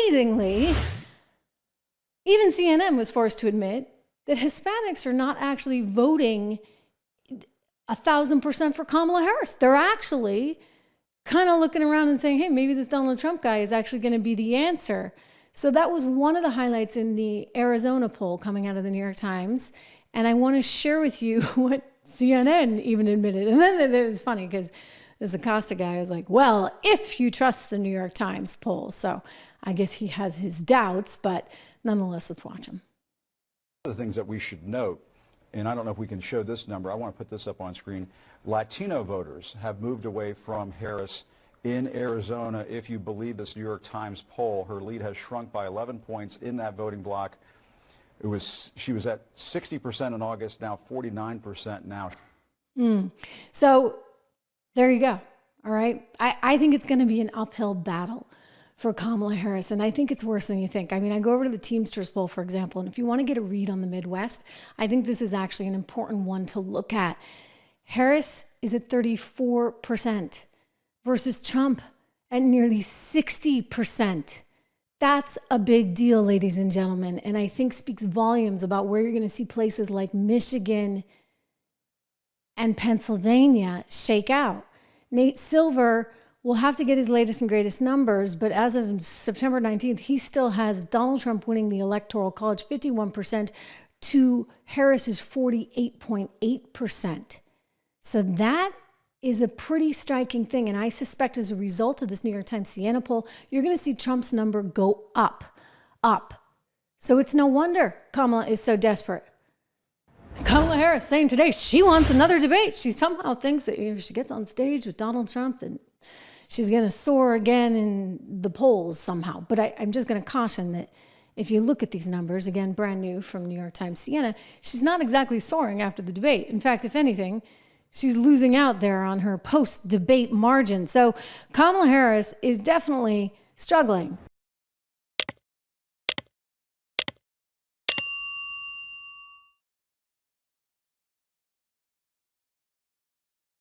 amazingly, even CNN was forced to admit that Hispanics are not actually voting 1,000% for Kamala Harris. They're actually kind of looking around and saying, hey, maybe this Donald Trump guy is actually going to be the answer. So that was one of the highlights in the Arizona poll coming out of the New York Times. And I want to share with you what CNN even admitted. And then it was funny because this Acosta guy was like, well, if you trust the New York Times poll. So I guess he has his doubts, but nonetheless, let's watch him. One of the things that we should note, and I don't know if we can show this number, I want to put this up on screen. Latino voters have moved away from Harris in Arizona. If you believe this New York Times poll, her lead has shrunk by 11 points in that voting bloc. She was at 60% in August, now 49% now. So there you go. All right. I think it's going to be an uphill battle for Kamala Harris. And I think it's worse than you think. I mean, I go over to the Teamsters poll, for example, and if you want to get a read on the Midwest, I think this is actually an important one to look at. Harris is at 34% versus Trump at nearly 60%. That's a big deal, ladies and gentlemen. And I think speaks volumes about where you're going to see places like Michigan and Pennsylvania shake out. Nate Silver will have to get his latest and greatest numbers, but as of September 19th, he still has Donald Trump winning the Electoral College 51% to Harris's 48.8%. So that is a pretty striking thing. And I suspect as a result of this New York Times Siena poll, you're going to see Trump's number go up. So it's no wonder Kamala is so desperate. Kamala Harris saying today she wants another debate. She somehow thinks that if she gets on stage with Donald Trump, then she's going to soar again in the polls somehow. But I'm just going to caution that if you look at these numbers, again, brand new from New York Times Siena, she's not exactly soaring after the debate. In fact, if anything, she's losing out there on her post-debate margin. So Kamala Harris is definitely struggling